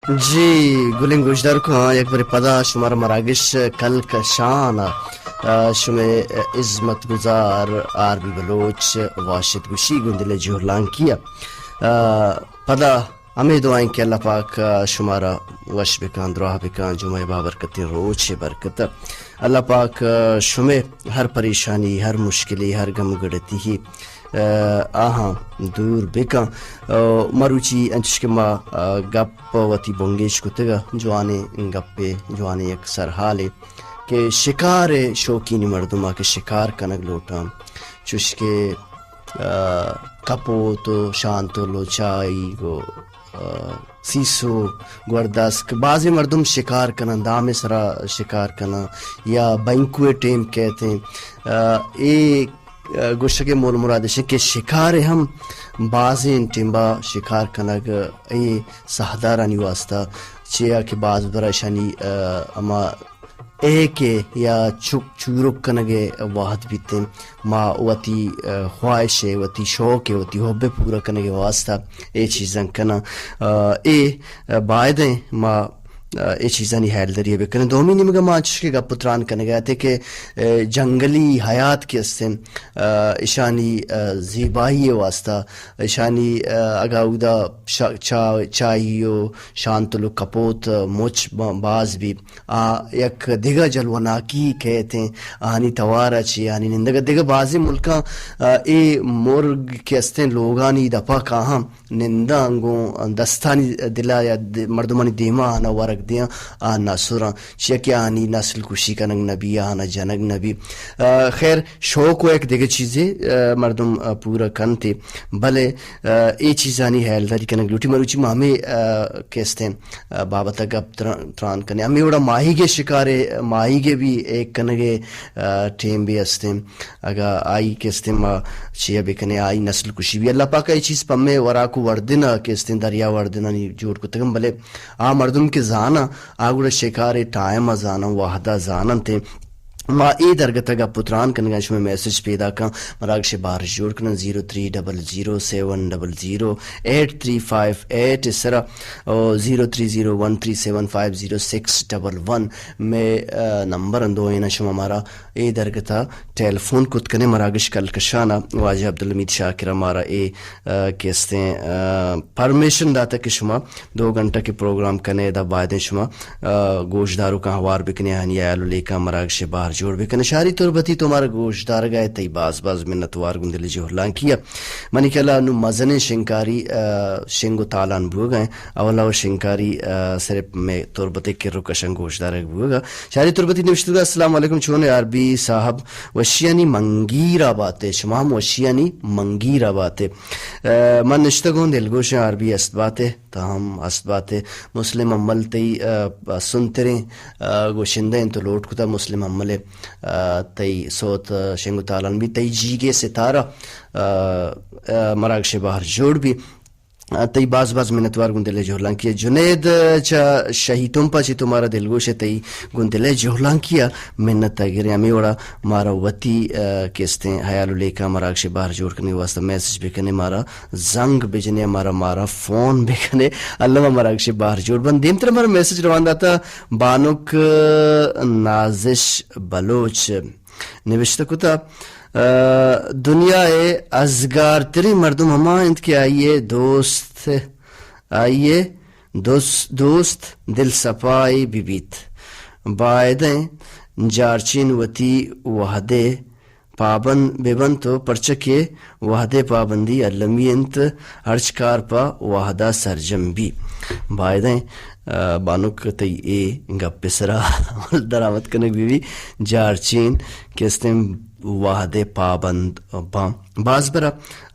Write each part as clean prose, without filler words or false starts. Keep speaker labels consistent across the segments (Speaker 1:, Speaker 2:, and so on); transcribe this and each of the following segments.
Speaker 1: جی Glenn گوشدار کو ہاں یک بار پدا شمار مراگش کل کشان شمع عظمت گزار آر بی بلوچ واشد گوشی گندل جورلان کیا پدا ہمیں دعائیں کہ اللہ پاک شمارا وش بکان دراہ بکان جمعہ بابرکتی روچ برکت اللہ پاک شمع ہر پریشانی ہر مشکلی ہر غم گڑتی ہی آہاں دور بکا مروچی انچش کے ما گپ وتی بونگیش کتگا جوانے گپے جوانے یک سرحالے کہ شکار شوقینی مردمہ کے شکار کنگ لوٹا چشکے کپو تو شانتو لوچائی گو سیسو گورداسک بعض مردم شکار کنن دام سرا شکار کنن یا بینکوے ٹیم کہتے ہیں ایک گوشت کے مول مرادش کہ شکار ہم بعض ٹمبا شکار کنگ ای سہدارانی واسطہ چیا کہ بعض براشانی اما اے کے یا چک چورک کنگے واحد بیتے ما وتی خواہش ہے وتی شوق ہے وتی حب پورا کنگے واسطہ اے چیزاں کنا اے باعدیں ما اے چیزاں نہیں حیل دریئے بکنے دومی نمگا ماں چشکے گا پتران کنے گئے تھے کہ جنگلی حیات کے استیں اشانی زیبائی واسطہ اشانی اگاودا چائیو شانتلو کپوت موچ باز بھی یک دیگا جلوناکی کہتے ہیں آنی توارا چی آنی نندگا دیگا بازی ملکا اے مرگ کے استیں لوگانی دپا کہاں نندہ انگوں دستانی دلا یا مردمانی دیما آنا ورگ دیا آنا سورا چیکی آنی نسل کشی کنگ نبی آنا جنگ نبی خیر شوق و ایک دیگه چیزی مردم پورا کن تے بلے ای چیزانی حیلداری کنگ لوٹی مروچی میں ہمیں کہستے ہیں بابتا گپ تران کنے ہمیں اوڑا ماہی کے شکارے ماہی کے بھی ایک کنگے ٹیم بھی ہستے ہیں اگا آئی کہستے ہیں چیا بھی کنے آئی نسل کشی بھی اللہ پاک ای چیز پمیں وراکو وردنا کہستے ہیں دریا وردنا نہیں جوڑ کو تکم بلے مردم کے زانا آگوڑا شکار ٹائم زانا واحدہ زانن تے ما ای درگتا گا پتران کنگا شما میسج پیدا کن مراکش بار جوڑ کنن 0300708358 اس طرح 0301375061 میں نمبر اندو اینا شما مارا ای درگتا ٹیلیفون کت کنے مراکش کلکشانا واجہ عبدالحمید شاکرہ مارا ای کہستے ہیں پرمیشن داتا کہ شما 2 گھنٹہ کے پروگرام کنے دا بعدیں شما گوشدارو کا ہوار بکنے ہنی آیالو لے کا مراکش بار جوڑ بکن شاری تربتی تمہارا گوشدار گئے تی باز منتوار گندلی جوہرلان کیا منی کلا نو مزن شنکاری شنگو تالان بو گئے اولا و شنکاری صرف میں تربتی کرو کشن گوشدار بو گا شاری تربتی نوشتو گا السلام علیکم چونے عربی صاحب وشیانی منگیرہ باتے شمام وشیانی منگیرہ باتے من نشتگون دلگوش عربی است باتے تاہم است باتے مسلم عمل تی سنتریں گوشندہ انتو لوٹ کتا مسلم عملے تی صوت شنگو تالان بھی تی جیگے ستارہ مراکش باہر جوڑ بھی تی باز منتوار گندلے جوہلان کیا جنید چا شہیتوں پا چی تمہارا دلگوش تی گندلے جوہلان کیا منت گرے ہمیں وڑا مارا وطی کہستے ہیں حیالو لے کا مراکش باہر جوڑ کرنے واسطہ میسج بکنے مارا زنگ بجنے مارا فون بکنے اللہ مراکش باہر جوڑ بند دیم تر مارا میسج روان داتا بانک نازش بلوچ نوشتہ کتا دنیا ازگار تری مردم ہما انت کے آئیے دوست دل صفائی بیت باعدیں جارچین وتی وحدے پابند بیبن تو پرچکے وحدے پابندی علمی انت ہرچکار پا وحدہ سرجم بھی باعدیں بانوک تی اے گپ سرا درامت کنک بھی جارچین کہستے ہیں واحد پابند باز برا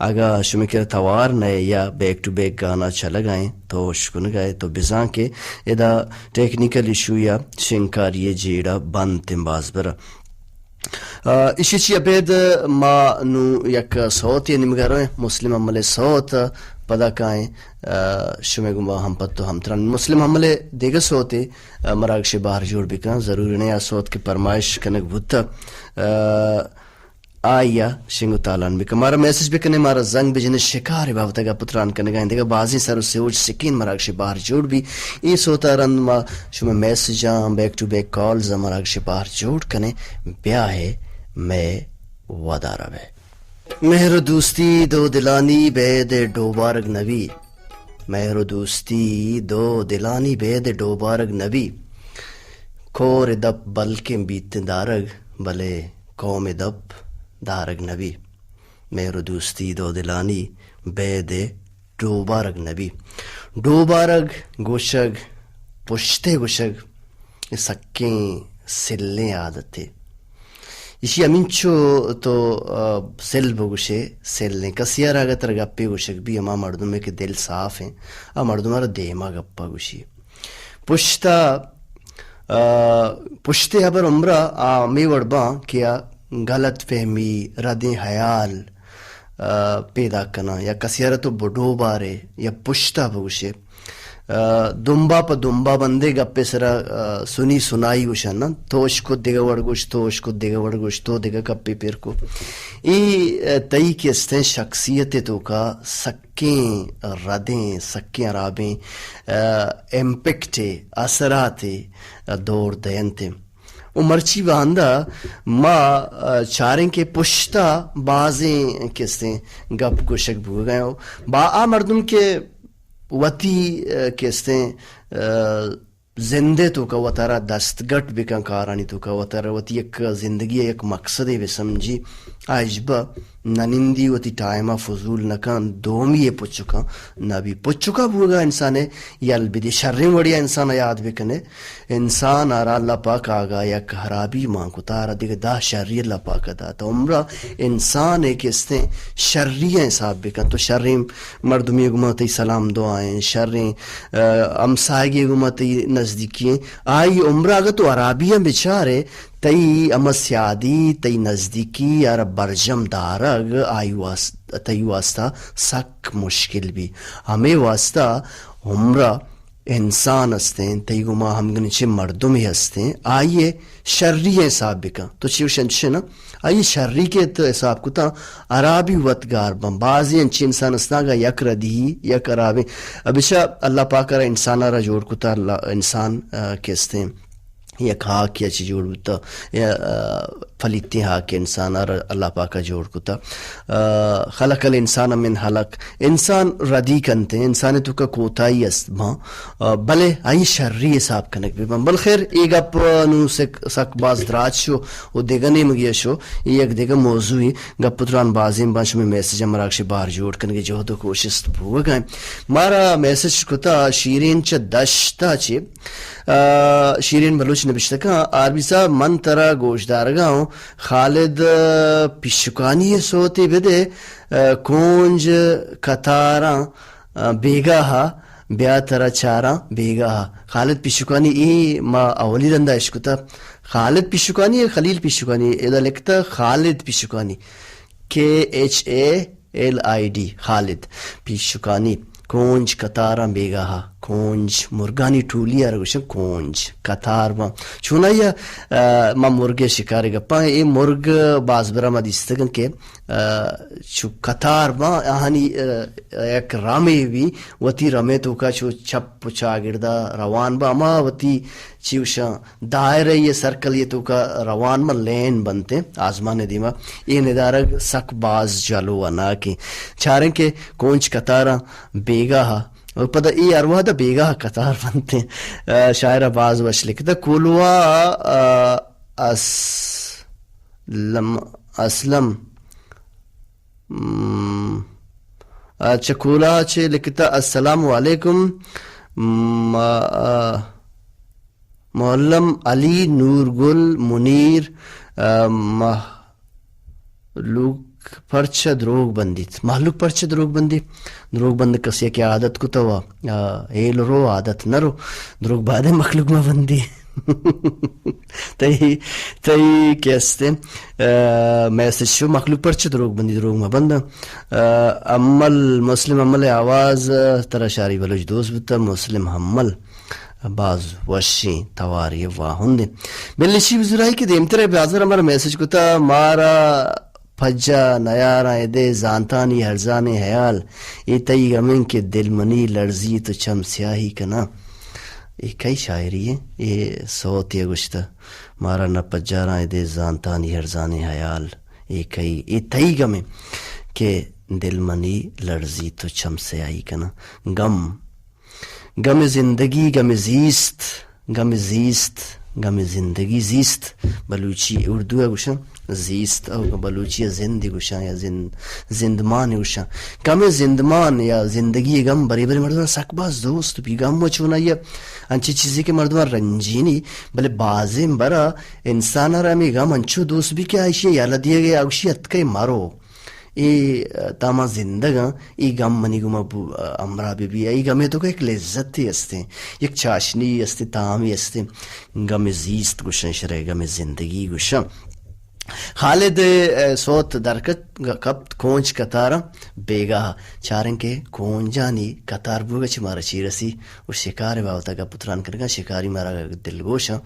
Speaker 1: اگا شمکر توار نئے یا بیک ٹو بیک گانا چلا گائیں تو شکن گائے تو بزان کے ادا ٹیکنیکل ایشو یا شنکاری جیڑا بند تیم باز برا اسی چی ابید ما نو یک صوت یا نمگارو مسلم عمل صوت پدا کائیں شمی گمبا ہم پتو ہم تران مسلم عملے دیگا صوتے مراکش باہر جوڑ بکن ضروری نہیں صوت کی پرمائش کنک بھتا آیا شنگو تالان بکا مارا میسج بکنے مارا زنگ بجنے شکار باوتا گا پتران کنے گا اندگا بازی سر اس سے اوج سکین مراکش باہر جوڑ بھی ای سوتا رند ما شما میسجاں بیک ٹو بیک کالز مراکش باہر جوڑ کنے بیا ہے میں ودارا بے مہر دوستی دو دلانی بید ڈوبارگ نبی مہر دوستی دو دلانی بید ڈوبارگ نبی کور دپ بلکہ بیت دارگ بلے قوم دپ دارگ نبی مہر دوستی دو دلانی بید ڈوبارگ نبی ڈوبارگ گوشگ پشتے گوشگ سکیں سلیں عادتے اسی امینچو تو سل بگوشے سل نے کسیار آگا تر گپے گوشک بھی اما مردم میں کہ دل صاف ہیں مردم آرہ دیما گپا گوشی پشتا پشتے حبر عمرہ میں وڑباں کیا غلط فہمی ردیں حیال پیدا کنا یا کسیارہ تو بڑو بارے یا پشتا بگوشے دنبا پا دنبا بندے گپے سرا سنی سنائی گوشن نا توش کو دیگا وڑگوش توش کو دیگا وڑگوش تو دیگا کپے پیر کو ای تئی کے استیں شخصیت تو کا سکیں ردیں سکیں عرابیں امپیکٹے اثراتے دور دیانتے مرچی باندھا ما چاریں کے پشتا بازیں کسیں گپ کو شک بھو گئے ہو با آ مردم کے وتی کیستے زندے تو کا وطارہ دستگٹ بکن کارانی تو کا وطارہ وتی ایک زندگی ایک مقصد ہے سمجھی آجبا ننندی وتی ٹائمہ فضول نکان دومی پچکا نبی پچکا بوگا انسان یل بدی شرم وڑیا انسان یاد بکنے انسان آرہ اللہ پاک آگا یک حرابی ماں کو تارہ دیکھ دا شرری اللہ پاک دا تو عمرہ انسان ایک استے شرری حساب بکن تو شرم مردمی گمتی سلام دعائیں شرم امسائگی گمتی نزدیکی آئی عمرہ آگا تو عرابیاں بچارے تئی امسیادی تئی نزدیکی اور برجم دارگ آئی تئی واسطہ سک مشکل بھی ہمیں واسطہ عمرہ انسان ہستیں تئی گما ہم گنچے مردم ہی ہستیں آئیے شرری حساب بکا تو چیو شنچے نا آئیے شرری کے تو حساب کتا عرابی وطگار بم بعضی انچے انسان ہستنا گا یک ردی یک عرابی ابشا اللہ پاک را انسان را جوڑ کتا انسان کہستے ہیں یک حاک یا چی جوڑ کتا یا فلیتی حاک انسان اللہ پاکا جوڑ کتا خلق الانسان من حلق انسان ردی کنتے ہیں انسان تو کا کوتائی است بلے آئی شرری حساب کنک بھی بل خیر ایک اپ نو سک باز دراج شو و دیگا نیمگیا شو یک دیگا موضوعی گپ پتران بازیم بانش میں میسیج مراکش بار جوڑ کنگی جو دو کوشش بھوگ گئے مارا میسیج کتا شیرین چا دشتا چی شیرین بلوچ نبشتکا عربی صاحب من ترا گوشدارگا ہوں خالد پیشکانی سوتی بدے کونج کتاراں بیگاہا بیا ترا چاراں بیگاہا خالد پیشکانی ای ما اولی رندہ اشکتا خالد پیشکانی ہے خلیل پیشکانی ادھا لکھتا خالد پیشکانی KHALID خالد پیشکانی کونج کتاراں بیگاہا کونج مرگانی ٹولی آرگوشن کونج کتار ما چونا یا ما مرگ شکاری گپا اے مرگ باز برا ما دیستگن کے چو کتار ما آہانی ایک رامی بھی وطی رمی تو کا چو چپ چاگردہ روان با ما وطی چیوشا دائرہ یہ سرکل یہ تو کا روان ما لین بنتے آزمان دیما یہ ندارگ سک باز جالو ونا کی چاریں کے کونج کتاراں بیگاہا اور پتہ ای ارواح دا بیگاہ کتار بنتے ہیں شاعرہ باز وش لکھتا کولوا اسلم اچھا کولا چھے لکھتا السلام علیکم معلم علی نور گل منیر محلوق پرچہ دروگ بندیت محلوق پرچہ دروگ بندی دروگ بند کسی کی عادت کو تو ایل رو عادت نہ رو دروگ بعد مخلوق میں بندی تئی کیستے میسج شو مخلوق پرچہ دروگ بندی دروگ میں بند عمل مسلم عمل آواز ترا شاری بلوچ دوست بتا مسلم حمل باز وشی تواری واہن دے ملنشی بزرائی کے دیم ترے بیازر ہمارا میسج کو تا مارا پجا نیارا دے زانتانی ہرزان حیال ای تئی غمیں کے دل منی لرزی تو چم سیاہی کنا. یہ کئی شاعری ہے، یہ صوت یہ گشتہ مارا نہ پجا رائے دے زانتانی ہرزان حیال یہ تئی غمیں کہ دل منی لرزی تو چم سیاہی کنا. غم زندگی غم زیست زندگی زیست بلوچی اردو ہے گوشن زیست او بلوچی زندگی گوشن یا زندمان گوشن غم زندمان یا زندگی غم بری بری مردمان سک باز دوست بھی غم وچونا یہ انچی چیزی کے مردمان رنجینی بلے بازم برا انسان رامی غم انچو دوست بھی کیا ایشی یا لدیے گئے اگشی اتکے مارو ای تاما زندگاں ای غم منی گم امرا بی بی ای غمے تو ایک لذت ہی استے ایک چاشنی استے تامی استے غم زیست گوشن شرع غم زندگی گوشن. خالد صوت درکت کبت کونچ کتارا بیگا چارن کے کونجانی کتار بوگا چی مارا چیرسی اور شکار باوتا کا پتران کرگا شکاری مارا دل گوشا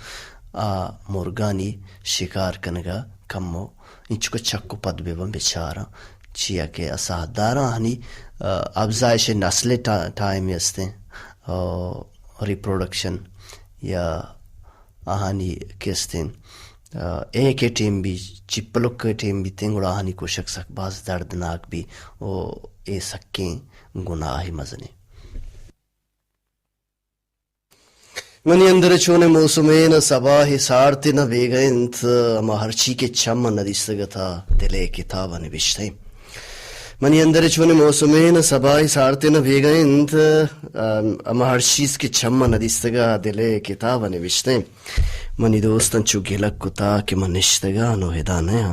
Speaker 1: مرگانی شکار کنگا کمو انچو چکو پد بیبن بیچارا چیا کہ اسادارا ہنی افزائش نسل ٹائم استے ریپروڈکشن یا آہانی کستے ایک ٹیم بھی چپلک ٹیم بھی تنگڑا آہانی کو شک سک باز دردناک بھی او اے سکیں گناہ مزنے. منی اندر چونے موسمین صباح سارتے نہ بیگنت اما ہرچی کے چم ندیستگتا دلے کتاب نوشتے. منی اندر چونے موسمین صباح سارتے نہ بیگنت اما ہر چیز کے چم ندیستگا دلے کتاب نوشتے. منی دوستن چو گلک کتا کہ من نشتگا نو ہدانیا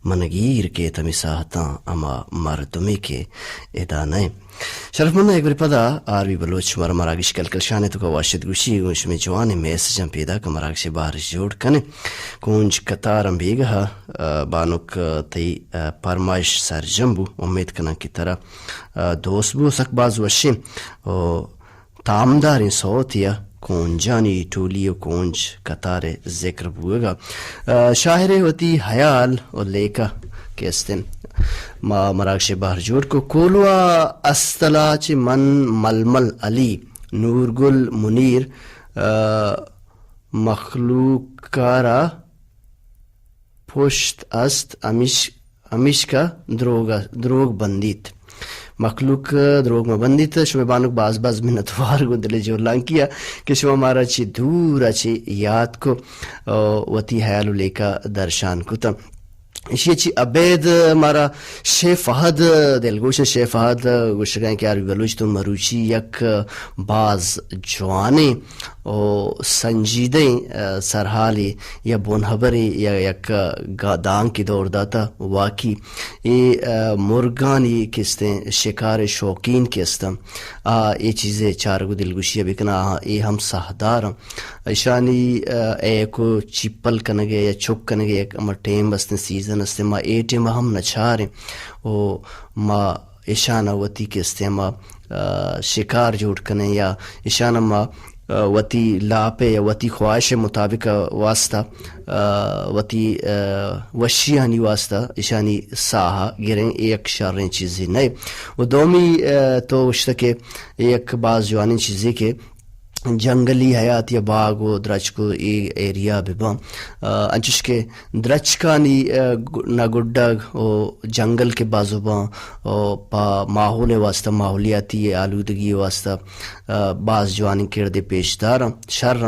Speaker 1: منگیر کے تمی ساہتا اما مردمی کے ادانائیں. شرف مند ایک بری پدا آروی بلوچ مرا مراگش کلکل شانے تو کا واشد گوشی گوش میں جوانے میسجن پیدا کا مراگش باہر جوڑ کنے کونج کتارم بیگا بانک تی پرمائش سر جنبو امید کنا کی طرح دوست بو سک باز وشیم تامدار صوتیا کونجانی ٹولی و کونج کتار ذکر بوگا. شاعر ہوتی حیال اور لیکا کیستن ما مراکش باہر جوڑ کو کولوا استلاچ من ململ علی نور گل منیر مخلوقارا پشت است امیش کا دروگ بندیت مخلوق دروگ میں بندیت. شما بانک باز منتوار کو دل جو لانکیا کہ شما مارا چی دور اچھی یاد کو وتی حیالو لے کا درشان کو تم اسی چی عبید مارا شیف فہد دلگوش شیف فہد گوشگائیں کہ عربی بلوچ تو مروچی یک باز جوانے او سنجیدیں سرحالی یا بونہبری یا یک گادان کی دور داتا واقعی یہ مرگانی کستیں شکار شوقین کستم یہ چیزیں چارگو دلگوشی بکنا یہ ہم ساہدار ایشانی ایکو چپل کنگے یا چک کنگے یک اما ٹیم بستن سیزن استے ما اے ٹیم ہم نچاریں او ما ایشانا وطی کستے ما شکار جوڑ کنے یا ایشانا ما وتی لاپے یا وتی خواہش مطابق واسطہ وتی وشیانی واسطہ ایشانی ساہا گریں ایک شاریں چیزیں نئے و دومی تو وشتہ کے ایک بعض جوانی چیزیں کے جنگلی حیات یا باغ و درچ کو ایریا ببا انچش کے درچ کا نہ گڈگ او جنگل کے بازو با پا ماحول واسطہ ماحولیاتی آلودگی واسطہ بعض جوانی کردے پیش دارا شر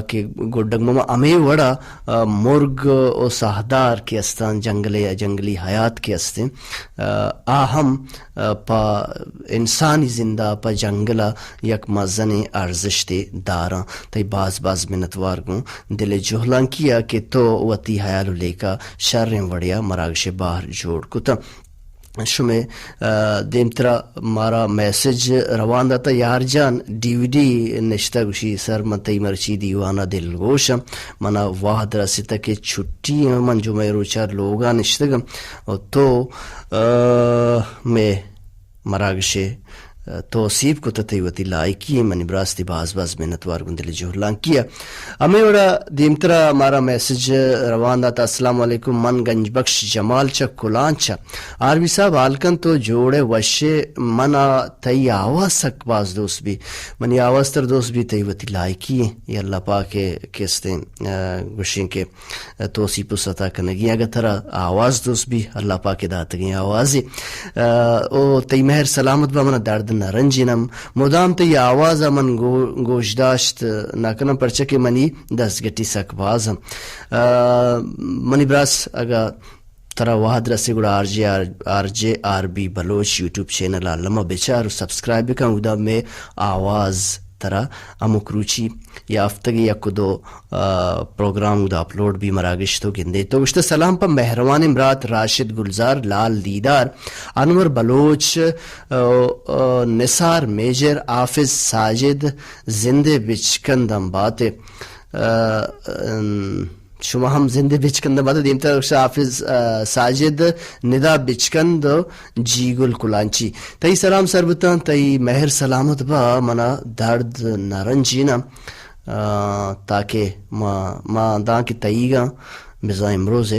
Speaker 1: کہ گڈگ مما امی وڑا مرگ او ساہدار کے استان جنگلی حیات کے استیں آہم پا انسانی زندہ پا جنگلہ یک مزن ارزش دارا تی باز منتوار گوں دل جہلان کیا کہ تو وتی حیالو لے کا شرم وڑیا مراگش باہر جوڑ کتا. شمیں دیم ترا مارا میسج روان داتا یار جان ڈی وی ڈی نشتا گوشی سر من تی مرچی دیوانا دل گوشم منا واحد رسیتا کہ چھٹی من جو میں روچار لوگا نشتا گم تو میں مراگش توصیف کو تتیوتی لائکی منی براستی باز محنت وار گندل جوہرلان کیا ہمیں وڑا دیمترا ہمارا میسج روان داتا السلام علیکم من گنج بخش جمال چا کلانچا آروی صاحب حالکن تو جوڑے وشے منا تی آواز سک باز دوست بھی منی آواز تر دوست بھی تیوتی لائکی یہ اللہ پاک کستے گوشیں کے توصیف ستا کنگی اگر ترا آواز دوست بھی اللہ پاک داتا گئی آوازی او تی مہر سلامت با منا درد نرنجینم مدام تی آواز من گوش داشت ناکنم پرچک منی دست گٹی سک بازم منی براس اگا ترا واحد رسی گوڑا R J R B Baloch YouTube channel علمہ بیچار سبسکرائب بکن ادا میں آواز ترا امک روچی یا ہفتگی یا کدو پروگرام دا اپلوڈ بھی مراگش تو گندے تو گشتہ سلام پا مہروان امرات راشد گلزار لال دیدار انور بلوچ نثار میجر حافظ ساجد زندے بچکندم باتے شما ہم زندے بچکند باتے دیمتا حافظ ساجد ندا بچکند جیگل کلانچی تی سلام سربتان تی مہر سلامت با منا درد نرنجینا تاکہ ما دان کی تئیگا بزا امروز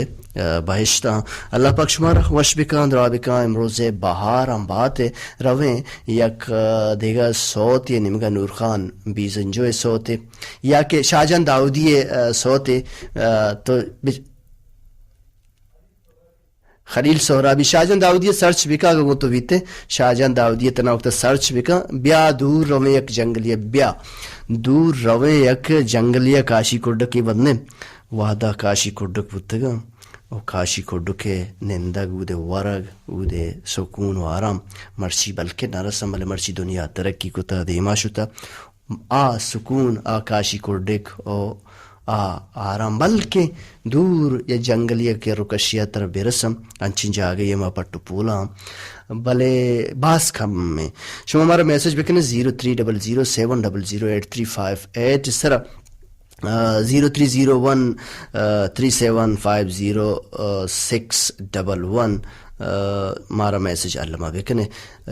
Speaker 1: بہشتا اللہ پاک شمار وش بکان درا بکان امروز بہار ہم بات رویں یک دیگا صوت یہ نمگا نور خان بیزنجو صوت یا کہ شاہجان داؤدی صوت تو خلیل سہرابی شاہجان داؤدی سرچ بکا گو تو بیتے شاہجان داؤدی تنا وقت سرچ بکا بیا دور رویں یک جنگلیہ بیا دور رویں یک جنگلیہ کاشی کوڈکی بدنے وعدہ کاشی کوڈک بتگا او کاشی کوڈکے نندگ او دے ورگ او دے سکون و آرام مرچی بلکہ نرسم بلے مرچی دنیا ترقی کو تا دیما شتا سکون کاشی کوڈک او آرام بلکہ دور یا جنگلیہ کے رکشیہ تر برسم انچین جا گئی ما پٹو پولا بلے باس کم میں شما ہمارا میسج بکنے 0300700835 سرا 0301375061 مارا میسج علمہ بکنے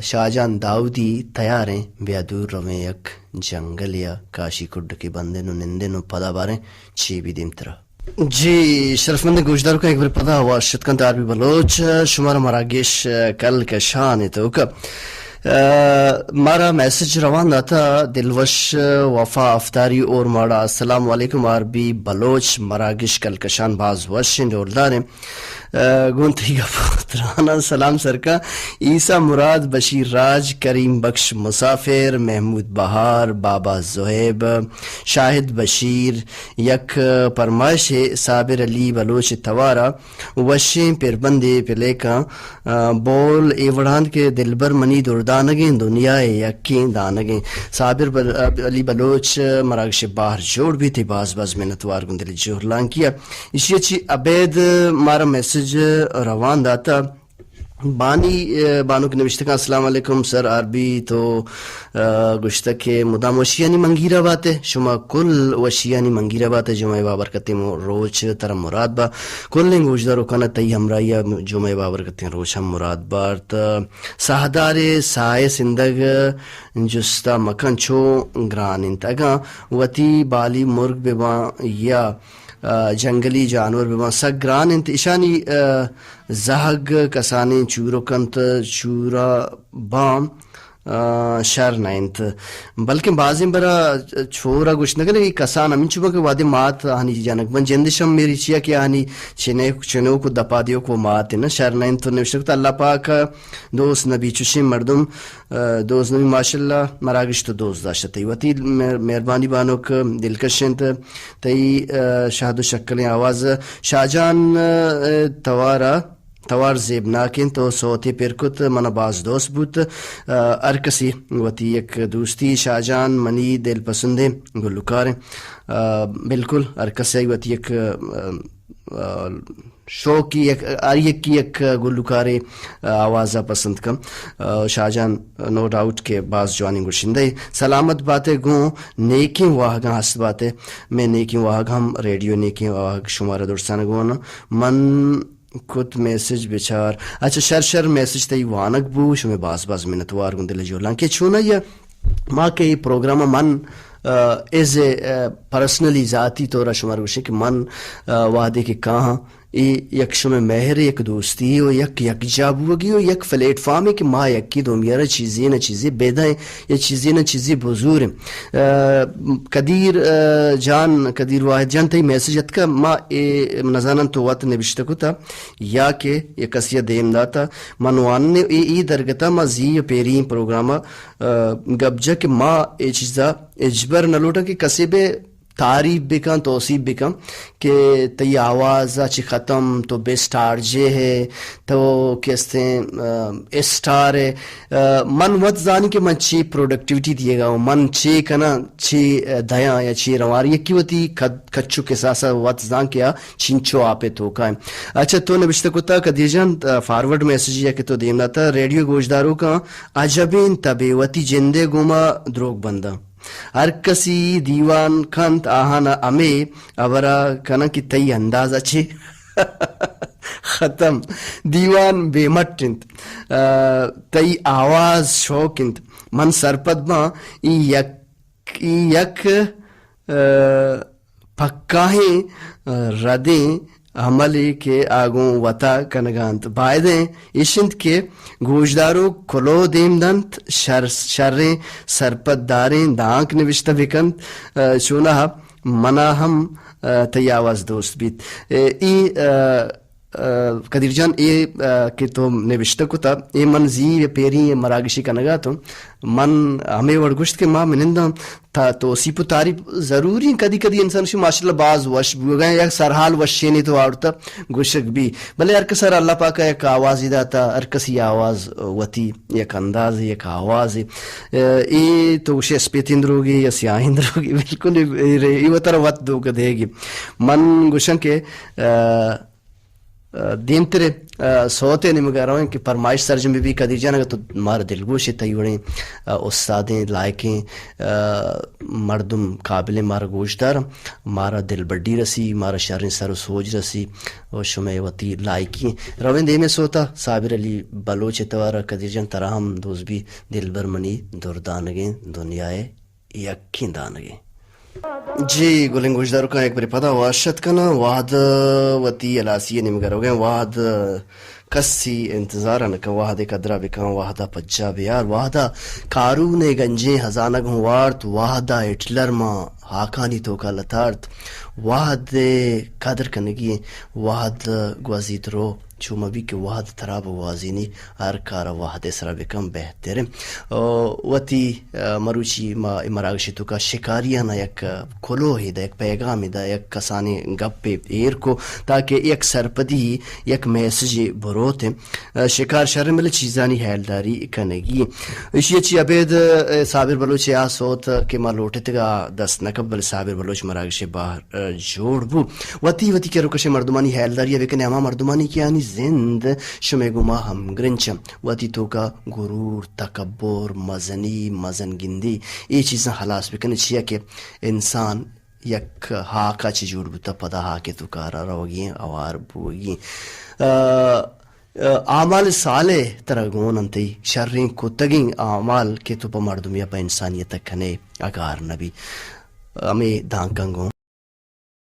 Speaker 1: شاہجان داؤدی تیار ہیں بیا دور رویں یک جنگل یا کاشی کڈ کے بندے نو نندے نو پدا باریں چی بھی دیم طرح جی شرف مند گوشدارو کا ایک بار پدا ہوا شتکن تاربی بلوچ شمارا مراگیش کل کا شان تو کا مارا میسج روان داتا دلوش وفا افطاری اور ماڑا السلام علیکم عربی بلوچ مراگش کلکشان باز وشن جوردار گونتی کا پترانا سلام سرکا عیسیٰ مراد بشیر راج کریم بخش مسافر محمود بہار بابا زہیب شاہد بشیر یک پرمائش صابر علی بلوچ توارا وشیں پر بندے پلے کا بول ایوڑان کے دلبر منی دردانگیں دنیا یقین دانگیں صابر علی بلوچ مراگش باہر جوڑ بھی تھی باز محنتوار گندل جوہرلان کیا اسی اچھی عبید مارا میسج روان داتا بانو کے نوشتہ کا السلام علیکم سر عربی تو گشتہ کے مدام وشیانی منگیرہ باتے شما کل وشیانی منگیرہ باتے جمعہ بابرکتی روچ تر مراد با کل لنگ گوشدہ روکانا تی ہمرائی جمعہ بابرکتی روچ ہم مراد بار تا ساہدار سائے سندگ جستا مکن چو گران انتگا وطی بالی مرگ ببا یا جنگلی جانور بما سگران انت اشانی زہگ کسانی چورو کنت چورا بام شر نائنت بلکہ بعضیں برا چھورا گوش نگلے کسان امین چوبا کہ وادی مات آنی جانک من جندشم میری چیا کہ آنی چنو کو دپا دیو کو مات نا شر نائنت تو نوشتکتا اللہ پاک دوست نبی چوشی مردم دوست نبی ماشاءاللہ مراگش تو دوست داشتا تی وطی مہربانی بانوک دلکشنت تی شہد و شکلیں آواز شاہجان توار زیب ناکن تو صوتی پرکت من باز دوست بوت ارکسی وتی یک دوستی شاہجان منی دل پسندے گلوکاریں بالکل ارکسی وتی یک شو کی ایک گلوکارے آوازہ پسند کم شاہجان نو ڈاؤٹ کے بعض جوانی گرشندے سلامت باتیں گوں نیکی واہگاں ہست باتیں میں نیکی واہگ ہم ریڈیو نیکی واہگ شمارہ درستان گونا من کت میسج بچار اچھا شر میسج تی وانک بو شمی باز منتوار گندل جولان کہ چھونا یا ماں کے پروگرام من ایز اے پرسنلی ذاتی طور شمار گوشے کہ من وعدے کے کہاں ای یک شمع مہر یک دوستی ہو یک جابوگی ہو یک پلیٹ فارم ہے کہ ماں یکی دو میرا چیزیں نہ چیزیں بیدائیں یا چیزیں نہ چیزیں بزور ہیں قدیر واحد جان تی میسیج اتکا ماں نزانن تو وقت نبشتہ کو تا یا کہ یہ کسیہ دیم داتا منوان نے ای درگتا ماں زی پیرین پروگراما گبجا کہ ماں ای چیزا اجبر نہ لوٹا کہ کسی بے تعریف بکن توصیف بکن کہ تی آواز چی ختم تو بے سٹار جے ہے تو کہتے ہیں اسٹار ہے من وقت زانی کہ من چی پروڈکٹیوٹی دیے گا من چی کنا چی دیاں یا چی رواری کی ہوتی کچو کے ساسا وقت زان کیا چنچو آپے تو کائم اچھا تو نبشتہ کتا قدیر جان فارورڈ میسیج یا کہ تو دیمنا تا ریڈیو گوشداروں کا عجبین طبیوتی جندے گوما دروگ بندہ ہر کسی دیوان کھنت آہانا امے ابرا کنا کی تی انداز اچھے ختم دیوان بے مٹنت تی آواز شوکنت من سرپد ماں یک پکاہیں ردیں عملی کے آگوں وطا کنگانت بائدیں اشنت کے گوشدارو کلو دیم دنت شریں سرپت داریں دانک نوشتہ بکنت چونہ منا ہم تی آواز دوست بیت ای قدیر جان اے کہ تو نوشتہ کو تا اے من زی پیری مراگشی کا نگا تو من ہمیں ورگشت کے ماں منندہ تا تو سیپو تعریف ضروری کدی کدی انسان شو ماشاءاللہ باز وش گئے یا سرحال وشی نہیں تو آڑتا گشک بھی بلے ارکسر اللہ پاکا یک آوازی داتا ارکسی آواز وتی یک انداز یک آواز ای تو گوشے اسپیتند روگی یا سیاہند روگی بالکل ای وطر وط دو دے گی من گوشن کے دیم ترے سوتے نہیں مگا رہا ہوں کہ فرمائش سرجم بھی قدیر جان اگر تو مارا دل گوشے تیوڑیں استادیں لائقیں مردم قابل مارا گوشدار مارا دل بڑی رسی مارا شرن سر و سوج رسی اور شمع وطی لائقیں روین دے میں سوتا صابر علی بلوچ توارا قدیر جان تراہم دوز بھی دل برمنی دردانگیں دنیائے یقین دانگیں جی گلنگ گوشدارو کا ایک بری پتا واشت کنا واد وطی علاسی نمگر ہو گئے واد کسی انتظار نکا وحدہ قدرہ بکن وحدہ پجا بیار وحدہ کارون گنجیں ہزانگ ہوارت وحدہ ہٹلر ماں ہاکانی تو کا لتارت وحد قدر کنگی وحد گوازید رو چوما بھی کہ وحد تراب وازینی ہر کارا وحد سرا بکم بہتر وطی مروچی ما مراگشی تو کا شکاریانا یک کلو ہی دا یک پیغامی دا یک کسانی گپ ایر کو تاکہ یک سرپدی یک میسج بروت شکار شرمل چیزانی حیلداری کنگی اسی چی عبید صابر بلوچ آسوت کہ ما لوٹت گا دست نکبل صابر بلوچ مراگشی باہر جوڑ بو وطی کے رکش مردمانی حیلداری بکنے اما مردمانی کیانی زند شمع گما ہم گرنچم وطی تو کا غرور تکبر مزن گندی یہ چیزاں حلاس بکنے چیا کہ انسان یک ہاکا چی جوڑ بوتا پدا ہاکے تو کارا روگی اوار بوگی اعمال صالح ترگون انتی شرین کتگین اعمال کے تو پا مردم یا پا انسانیت کنے اگار نبی ہمیں دانکنگوں